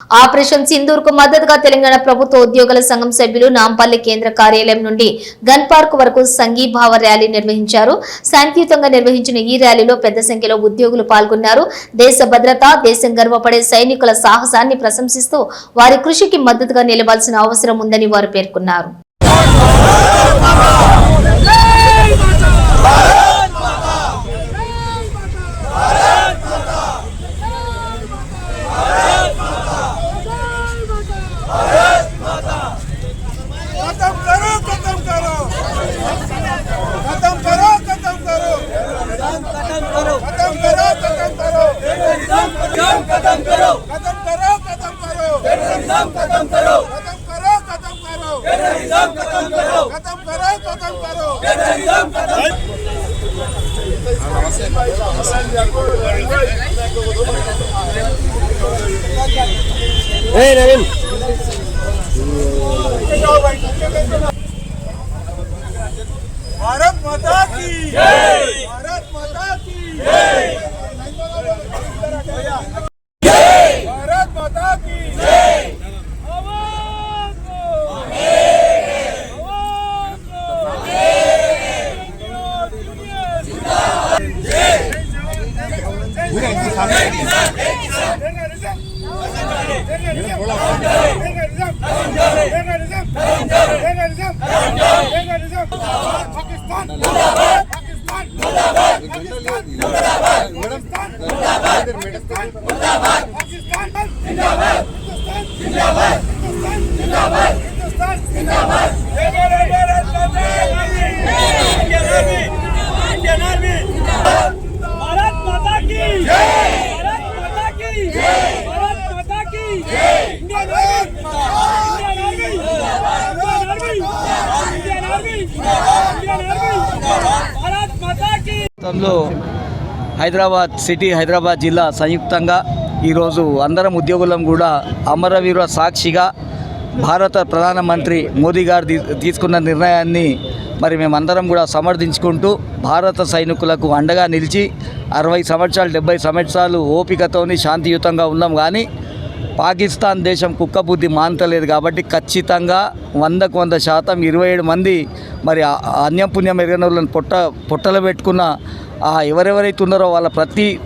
Operation Sindoor కు మద్దతుగా తెలంగాణ ప్రభుత్వ ఉద్యోగుల సంఘం సభ్యులు నాంపల్లి కేంద్ర కార్యాలయం నుండి గన్ పార్క్ వరకు సంఘీభావ ర్యాలీ నిర్వహించారు. శాంతియుతంగా నిర్వహించిన ఈ ర్యాలీలో పెద్ద సంఖ్యలో ఉద్యోగులు పాల్గొన్నారు. దేశ భద్రత, దేశం గర్వపడే సైనికుల సాహసాన్ని ప్రశంసిస్తూ వారి కృషికి మద్దతుగా నిలవాల్సిన అవసరం ఉందని వారు పేర్కొన్నారు. Hey, Navin. भारत माता की जय, भारत माता की जय, भारत माता की जय। హైదరాబాద్ సిటీ, హైదరాబాద్ జిల్లా సంయుక్తంగా ఈరోజు అందరం ఉద్యోగులం కూడా అమరవీర సాక్షిగా భారత ప్రధానమంత్రి మోదీ గారు తీసుకున్న నిర్ణయాన్ని మేమందరం కూడా సమర్థించుకుంటూ భారత సైనికులకు అండగా నిలిచి 60 సంవత్సరాలు 70 సంవత్సరాలు ఓపికతోని శాంతియుతంగా ఉన్నాం. కానీ పాకిస్తాన్ దేశం కుక్కబుద్ధి మానతలేదు కాబట్టి ఖచ్చితంగా 100కు 100% 27 మంది అన్యపుణ్యం ఎరగనోళ్ళని పొట్టలు పెట్టుకున్న ఎవరెవరైతే ఉన్నారో వాళ్ళ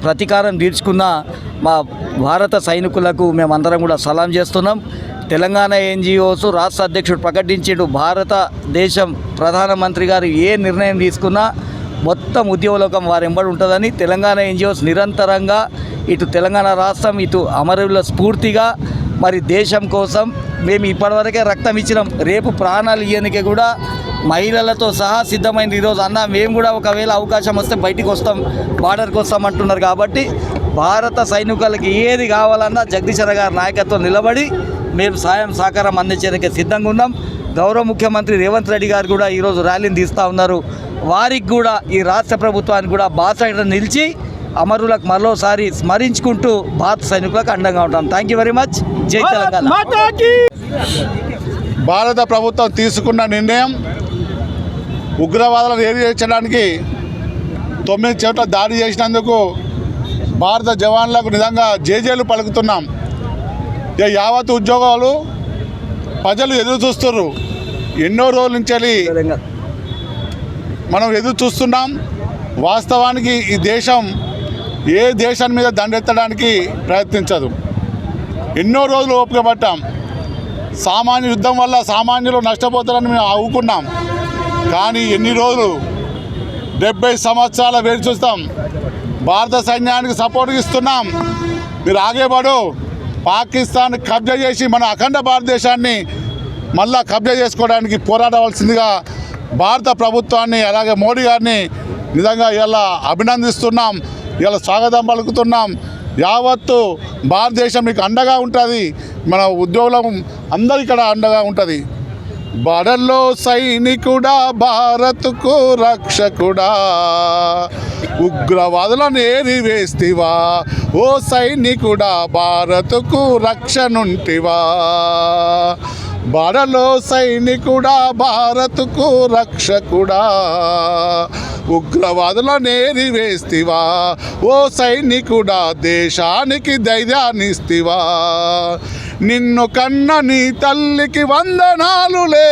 ప్రతీకారం తీర్చుకున్న మా భారత సైనికులకు మేమందరం కూడా సలాం చేస్తున్నాం. తెలంగాణ ఎన్జిఓస్ రాష్ట్ర అధ్యక్షుడు ప్రకటించాడు, భారతదేశం ప్రధానమంత్రి గారు ఏ నిర్ణయం తీసుకున్నా మొత్తం ఉద్యోగలోకం వారు వెంబడి ఉంటుందని తెలంగాణ ఎన్జిఓస్ నిరంతరంగా ఇటు తెలంగాణ రాష్ట్రం, ఇటు అమరవీరుల స్ఫూర్తిగా దేశం కోసం మేము ఇప్పటివరకే రక్తం ఇచ్చినాం. రేపు ప్రాణాలు ఇయ్యడానికి కూడా మహిళలతో సహా సిద్ధమైంది. ఈరోజు అన్న మేము కూడా ఒకవేళ అవకాశం వస్తే బయటికి వస్తాం, బార్డర్కి వస్తాం అంటున్నారు. కాబట్టి భారత సైనికులకి ఏది కావాలన్నా జగదీశ్వర గారి నాయకత్వం నిలబడి మేము సాయం సహకారం అందించడానికి సిద్ధంగా ఉన్నాం. గౌరవ ముఖ్యమంత్రి రేవంత్ రెడ్డి గారు కూడా ఈరోజు ర్యాలీని తీస్తూ ఉన్నారు. వారికి కూడా ఈ రాష్ట్ర ప్రభుత్వానికి కూడా బాసటగా నిలిచి అమరులకు మరోసారి స్మరించుకుంటూ భారత సైనికులకు అండగా ఉంటాం. Thank you very much. జై తెలంగాణ. భారత ప్రభుత్వం తీసుకున్న నిర్ణయం ఉగ్రవాదులను ఏరివేయడానికి 9 చోట్ల దాడి చేసినందుకు భారత జవాన్లకు నిజంగా జేజేలు పలుకుతున్నాం. యావత్ ఉద్యోగాలు ప్రజలు ఎదురు చూస్తున్నారు. ఎన్నో రోజుల నుంచి మనం ఎదురు చూస్తున్నాం. వాస్తవానికి ఈ దేశం ఏ దేశాన్ని మీద దండెత్తడానికి ప్రయత్నించదు. ఎన్నో రోజులు ఓపిక పట్టాం. సామాన్య యుద్ధం వల్ల సామాన్యులు నష్టపోతారని మేము ఆవుకున్నాం. కానీ ఎన్ని రోజులు 70 సంవత్సరాల వేచి చూస్తాం. భారత సైన్యానికి సపోర్ట్ ఇస్తున్నాం. మీరు ఆగేవాడు పాకిస్తాన్ కబ్జా చేసి మన అఖండ భారతదేశాన్ని మళ్ళా కబ్జా చేసుకోవడానికి పోరాడవలసిందిగా భారత ప్రభుత్వాన్ని అలాగే మోడీ గారిని నిజంగా ఇలా అభినందిస్తున్నాం. ఇలా స్వాగతం పలుకుతున్నాం. యావత్తు భారతదేశం మీకు అండగా ఉంటుంది. మన ఉద్యోగులం అందరూ ఇక్కడ అండగా ఉంటుంది. బడల్లో సైనికుడా, భారత్కు రక్షకుడా, ఉగ్రవాదులను ఏరివేస్తివా, ఓ సైనికుడా భారత్కు రక్షనుంటివా. బడలో సైనికుడా, భారత్కు రక్షకుడా, ఉగ్రవాదులను ఏరివేస్తివా, ఓ సైనికుడా దేశానికి ధైర్యాన్నిస్తివా. నిన్ను కన్న నీ తల్లికి వందనాలులే,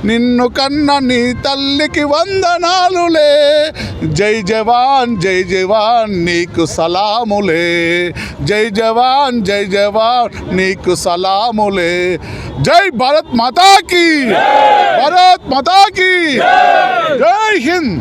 నిన్ను కన్న నీ తల్లికి వందనాలులే, జై జవాన్ జై జవాన్ నీకు సలాములే, జై జవాన్ జై జవాన్ నీకు సలాములే, జై భారత్ మాతాకి, భారత్ మాతాకి, జై హింద్.